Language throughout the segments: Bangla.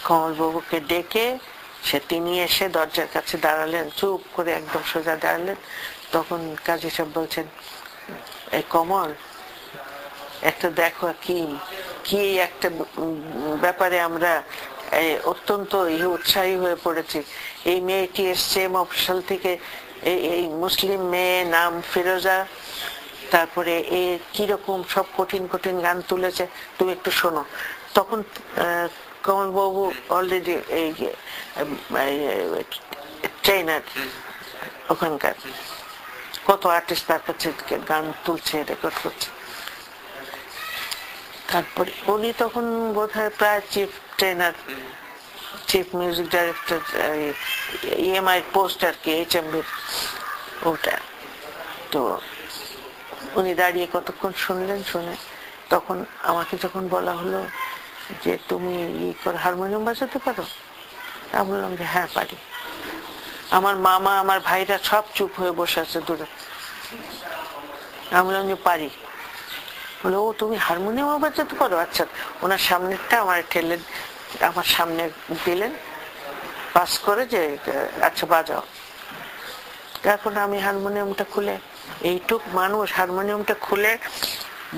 কমলবাবুকে ডেকে তিনি এসে দরজার কাছে দাঁড়ালেন, চুপ করে একদম সোজা দাঁড়ালেন। তখন কাজী সাহেব বলছেন, এই কমল, একটা দেখো কি কি একটা ব্যাপারে আমরা অত্যন্ত উৎসাহী হয়ে পড়েছি। এই মেয়েটি এসছে মফস্বল থেকে, এই মুসলিম মেয়ে, নাম ফিরোজা, তারপরে এ কিরকম সব কঠিন কঠিন গান তুলেছে, তুমি একটু শোনো। তখন কমলবাবু অলরেডি এই ট্রেনার, ওখানকার কত আর্টিস্ট তার কাছে গান তুলছে, রেকর্ড করছে। তারপরে উনি তখন বোধহয় প্রায় chief trainer, chief music director, EMI post আর কি, HMV ওটা। তো উনি দাঁড়িয়ে কতক্ষণ শুনলেন, শুনে তখন আমাকে যখন বলা হলো যে তুমি হারমোনিয়াম বাজাতে পারো, আমি বললাম যে হ্যাঁ পারি। আমার মামা, আমার ভাইরা সব চুপ হয়ে বসে আছে দূরে। আমি বললাম যে পারি। বলে, ও তুমি হারমোনিয়াম বাজাতে পারো? আচ্ছা। ওনার সামনেরটা আমার ঠেলে আমার সামনে দিলেন পাস করে, যে আচ্ছা বাজাও। এখন আমি হারমোনিয়ামটা খুলে, এইটুক মানুষ হারমোনিয়ামটা খুলে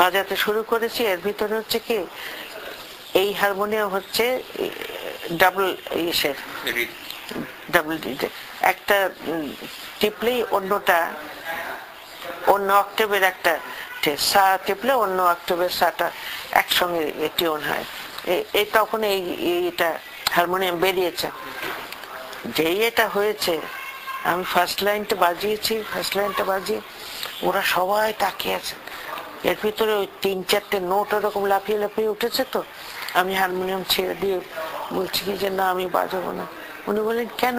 বাজাতে শুরু করেছি। এর ভিতরে হচ্ছে কি, এই হারমোনিয়াম হচ্ছে ডাবল ইসের, ডাবল ডিজে, একটা টিপলেই অন্যটা অন্য অক্টেভের, একটা সা টিপলে অন্য অক্টেভের সাটা একসঙ্গে টিউন হয়। এই তখন এইটা হারমোনিয়াম বেরিয়েছে। যেই এটা হয়েছে, আমি ফার্স্ট লাইনটা বাজিয়েছি, ফার্স্ট লাইনটা বাজিয়ে ওরা সবাই তাকিয়ে আছে। এর ভিতরে ওই 3-4টে নোট ওরকম লাফিয়ে লাফিয়ে উঠেছে। তো আমি হারমোনিয়াম ছেড়ে দিয়ে বলছি কি যে না, আমি বাজাবো না। উনি বললেন, কেন?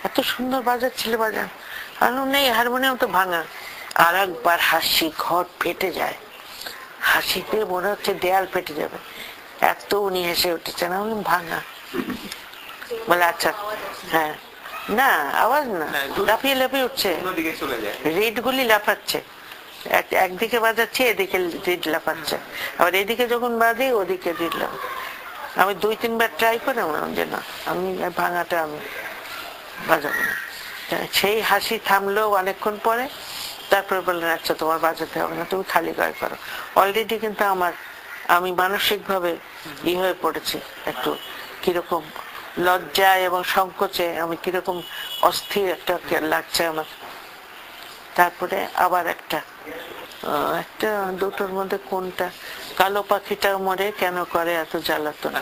এত সুন্দর বাজাচ্ছিলে, বাজান। আমি নেই, হারমোনিয়াম তো ভাঙা। আর একবার হাসি, ঘর ফেটে যায়। হাসিতে মনে হচ্ছে দেয়াল ফেটে যাবে, এত উনি হেসে উঠেছেন। আমি ভাঙা। বলে আচ্ছা, হ্যাঁ, না আওয়াজ না, লাফিয়ে লাফিয়ে উঠছে, রিড গুলি লাফাচ্ছে। একদিকে বাজাচ্ছে, এদিকে রিড লাফাচ্ছে, আবার এদিকে যখন বাজে ওদিকে রিড লাফাচ্ছে। আমি 2-3 বার ট্রাই করে বললাম যে না, আমি ভাঙাটা আমি বাজাবো না। সেই হাসি থামলো অনেকক্ষণ পরে। তারপরে বললেন, আচ্ছা তোমার বাজাতে হবে না, তুমি খালি গায়ে করো। অলরেডি কিন্তু আমি মানসিক ভাবে হয়ে পড়েছি, একটু কিরকম লজ্জায় এবং সংকোচে আমি কিরকম অস্থির একটা লাগছে আমার। তারপরে আবার একটা দুটোর মধ্যে কোনটা, কালো পাখিটা মরে কেন করে এত জ্বালাতন,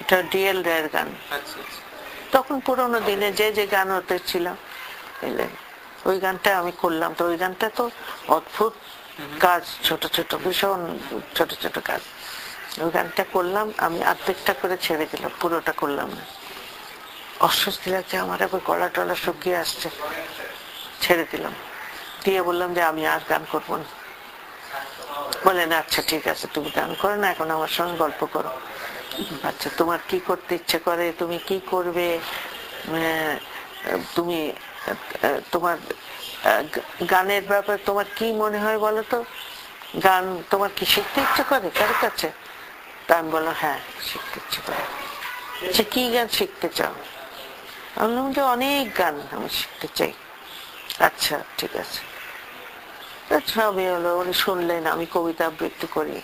এটা ডিএল রায়ের গান। তখন পুরোনো দিনে যে গান হতে ছিল, ওই গানটা আমি করলাম। তো ওই গানটা তো অদ্ভুত কাজ, ছোট ছোট, ভীষণ ছোট ছোট কাজ। ওই গানটা করলাম, আমি অর্ধেকটা করে ছেড়ে দিলাম, পুরোটা করলাম না। অস্বস্তি লাগছে আমার, আবার গলা টলা শুকিয়ে আসছে, ছেড়ে দিলাম। দিয়ে বললাম যে আমি আর গান করবো না। বলেন আচ্ছা ঠিক আছে, তুমি গান করো না, এখন আমার সঙ্গে গল্প করো। আচ্ছা, তোমার কি করতে ইচ্ছে করে, তুমি কি করবে, তুমি তোমার গানের ব্যাপারে তোমার কি মনে হয় বলো তো, গান তোমার কি শিখতে ইচ্ছে করে কার কাছে? তা আমি বললাম হ্যাঁ, শিখতে ইচ্ছে করে। আচ্ছা, কি গান শিখতে চাও? আমি বললাম যে অনেক গান আমি শিখতে চাই। আচ্ছা ঠিক আছে। সবই হলো, উনি শুনলেন আমি কবিতা আবৃত্তি করি,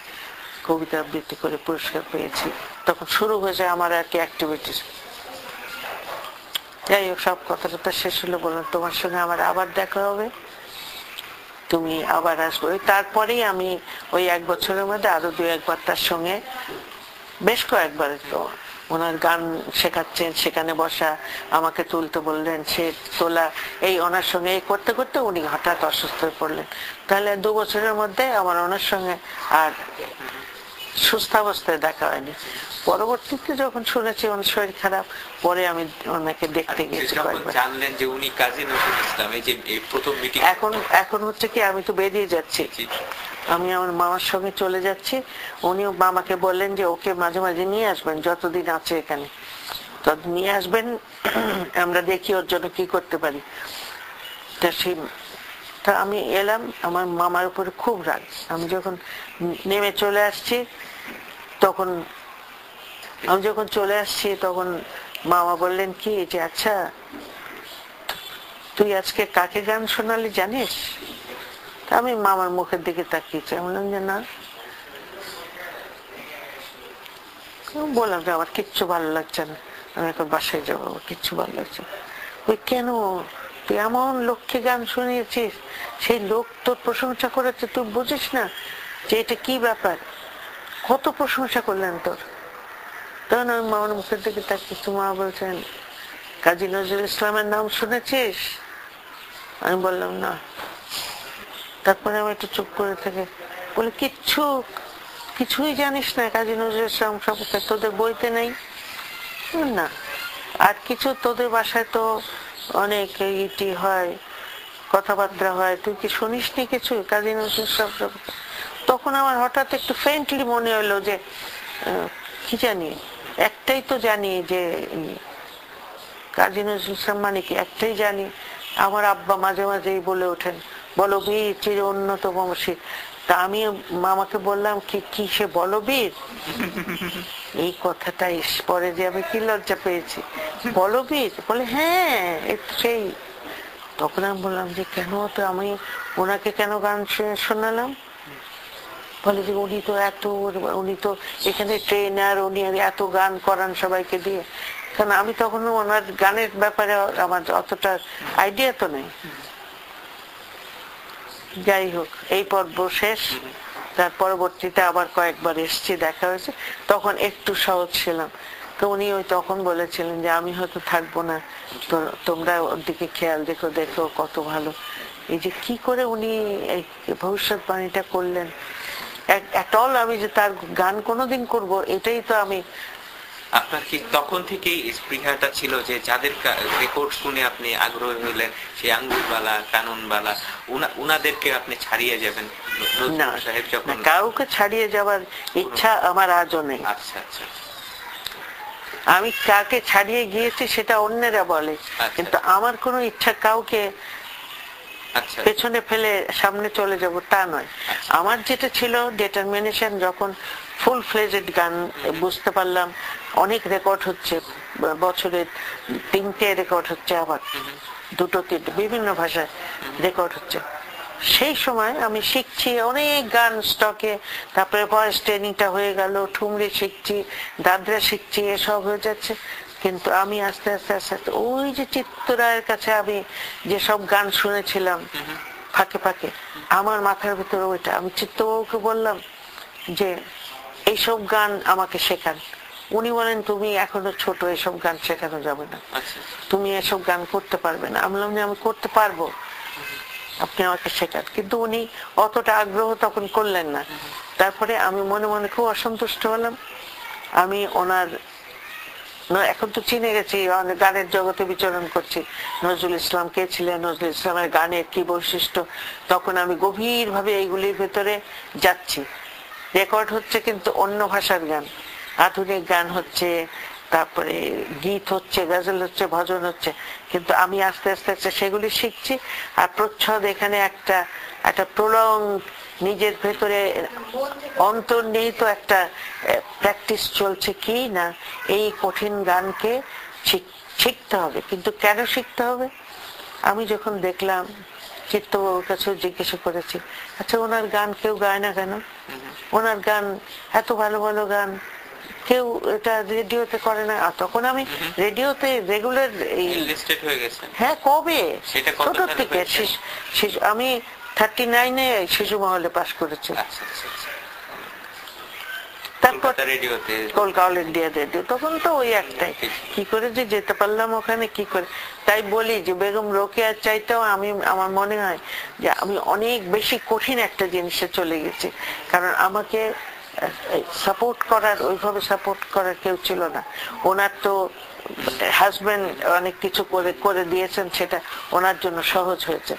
কবিতা আবৃত্তি করে পুরস্কার পেয়েছি। তখন শুরু হয়েছে আমার আর কি অ্যাক্টিভিটিস। যাই হোক, সব কথাটা শেষ হলো, বললাম তোমার সঙ্গে আমার আবার দেখা হবে, তুমি আবার আসবো। তারপরেই আমি ওই 1 বছরের মধ্যে আরো 2-1 বার তার সঙ্গে, বেশ কয়েকবার ওনার গান শেখাচ্ছেন, সেখানে বসা, আমাকে তুলতে বললেন, সে তোলা, এই ওনার সঙ্গে করতে করতে উনি হঠাৎ অসুস্থ হয়ে পড়লেন। তাহলে 2 বছরের মধ্যে আমার ওনার সঙ্গে আর সুস্থাবস্থায় দেখা হয়নি। পরবর্তীতে যখন শুনেছি ওনার শরীর খারাপ, পরে আমি ওনাকে দেখতে গিয়েছি কয়েকবার। জানলেন যে উনি কাজী নজরুল ইসলাম, এই যে প্রথম মিটিং, এখন হচ্ছে কি, আমি তো বেরিয়ে যাচ্ছি, আমি আমার মামার সঙ্গে চলে যাচ্ছি। উনিও মামাকে বললেন যে ওকে মাঝে মাঝে নিয়ে আসবেন, যতদিন আছে এখানে তত নিয়ে আসবেন, আমরা দেখি ওর জন্য কি করতে পারি। তা আমি এলাম, আমার মামার উপরে খুব রাগ। আমি যখন নেমে চলে আসছি, তখন আমি যখন চলে আসছি তখন মামা বললেন কি যে আচ্ছা তুই আজকে কাকে গান শোনালি জানিস? আমি মামার মুখের দিকে তাকিয়েছি, আমি বললাম যে না। বললাম যে আমার কিচ্ছু ভালো লাগছে না, আমি এখন বাসায় যাবো, আমার কিচ্ছু ভালো লাগছে না। ওই কেন, তুই এমন লোককে গান শুনিয়েছিস, সেই লোক তোর প্রশংসা করেছে, তুই বুঝিস না যে এটা কি ব্যাপার? কত প্রশংসা করলেন তোর। তখন আমি মামার মুখের দিকে তাকিয়েছি, মা বলছেন কাজী নজরুল ইসলামের নাম শুনেছিস? আমি বললাম না। তারপরে আমি একটু চুপ করে থেকে বলে কিছুই জানিস না কাজী নজরুল ইসলাম সম্পর্কে? তোদের বইতে নেই? না। আর কিছু তোদের বাসায় তো অনেক ইটি হয়, কথাবার্তা হয়, তুই কি শুনিস নি কিছু কাজী নজরুল ইসলাম সম্পর্কে? তখন আমার হঠাৎ একটু ফেন্টলি মনে হলো যে কি জানি, একটাই তো জানি যে কাজী নজরুল ইসলাম মানে কি, একটাই জানি, আমার আব্বা মাঝে মাঝেই বলে ওঠেন বলবীর চির অন্যতম শিখ। তা আমি মামাকে বললাম কি সে বলবীর? এই কথাটা পরে যে আমি কি লজ্জা পেয়েছি, বলবীর বলে হ্যাঁ সেই। তখন আমি বললাম যে কেন, তো আমি ওনাকে কেন গান শোনালাম? বলে যে উনি তো এখানে ট্রেনার, উনি এত গান করান সবাইকে দিয়ে। কারণ আমি তখন ওনার গানের ব্যাপারে আমার অতটা আইডিয়া তো নেই। যাই হোক, এই পর্ব শেষ। তার পরবর্তীতে আবার কয়েকবার এসছি, দেখা হয়েছে, তখন একটু সহজ ছিলাম। তো উনি তখন বলেছিলেন যে আমি হয়তো থাকবো না, তো তোমরা ওর দিকে খেয়াল দেখো, দেখো কত ভালো। এই যে কি করে উনি এই ভবিষ্যৎবাণীটা করলেন। আমি যে তার গান কোনোদিন করব, এটাই তো আমি। আপনার কি তখন থেকেই স্পৃহাটা ছিল যে যাদের রেকর্ড শুনে আপনি আগ্রহী হলেন, সেই আঙ্গুরবালা, কাননবালা, উনাদেরকে আপনি ছাড়িয়ে যাবেন? না, কাউকে ছাড়িয়ে যাওয়ার ইচ্ছা আমার আজও নেই। আচ্ছা আচ্ছা। আমি কাকে ছাড়িয়ে গিয়েছি সেটা অন্যেরা বলে, কিন্তু আমার কোনো ইচ্ছা কাউকে পেছনে ফেলে সামনে চলে যাব তা নয়। আমার যেটা ছিল ডিটারমিনেশন, যখন ফুল ফ্লেজেড গান বুঝতে পারলাম অনেক রেকর্ড হচ্ছে, বছরে 3টে রেকর্ড হচ্ছে, আবার 2-3 বিভিন্ন ভাষায় রেকর্ড হচ্ছে, সেই সময় আমি শিখছি অনেক গান স্টকে। তারপরে ভয়েস ট্রেনিংটা হয়ে গেল, ঠুমরি শিখছি, দাদরা শিখছি, এসব হয়ে যাচ্ছে। কিন্তু আমি আস্তে আস্তে আস্তে ওই যে চিত্তরায়ের কাছে আমি যেসব গান শুনেছিলাম ফাঁকে ফাঁকে, আমার মাথার ভিতরে ওইটা, আমি চিত্তবাবুকে বললাম যে এইসব গান আমাকে শেখান। উনি বলেন তুমি এখনো ছোট, এসব গান শেখানো যাবে না, তুমি এসব গান করতে পারবে না। আমি বললাম যে আমি করতে পারবো, আপনি আমাকে শেখান। কিন্তু উনি অতটা আগ্রহ তখন করলেন না। তারপরে আমি মনে মনে খুব অসন্তুষ্ট হলাম। আমি ওনার, এখন তো চিনে গেছি, গানের জগতে বিচরণ করছি, নজরুল ইসলাম কে ছিলেন, নজরুল ইসলামের গানের কি বৈশিষ্ট্য, তখন আমি গভীর ভাবে এইগুলির ভেতরে যাচ্ছি। রেকর্ড হচ্ছে কিন্তু অন্য ভাষার গান, আধুনিক গান হচ্ছে, তারপরে গীত হচ্ছে, গজল হচ্ছে, ভজন হচ্ছে, কিন্তু আমি আস্তে আস্তে আস্তে সেগুলি শিখছি। আর প্রচ্ছদ এখানে একটা প্রলং নিজের ভেতরে অন্তর্নিহিত একটা প্র্যাকটিস চলছে, কি না এই কঠিন গানকে শিখতে হবে। কিন্তু কেন শিখতে হবে? আমি যখন দেখলাম, চিত্তবাবুর কাছে জিজ্ঞাসা করেছি, আচ্ছা ওনার গান কেউ গায় না কেন? ওনার গান এত ভালো ভালো গান কেউ এটা রেডিওতে করে না। তখন আমি রেডিওতে রেগুলার হ্যাঁ, কবে ছোট থেকে, আমি 39-এ শিশু মহলে পাশ করেছি। তারপর কলকাতা অল ইন্ডিয়া রেডিও, তখন তো ওই একটাই, কি করে যে যেতে পারলাম ওখানে, কি করে। তাই বলি যে বেগম রোকেয়ার চাইতেও আমার মনে হয় যে আমি অনেক বেশি কঠিন একটা জিনিসে চলে গেছি, কারণ আমাকে সাপোর্ট করার, ওইভাবে সাপোর্ট করার কেউ ছিল না। ওনার তো হাজবেন্ড অনেক কিছু করে দিয়েছেন, সেটা ওনার জন্য সহজ হয়েছে।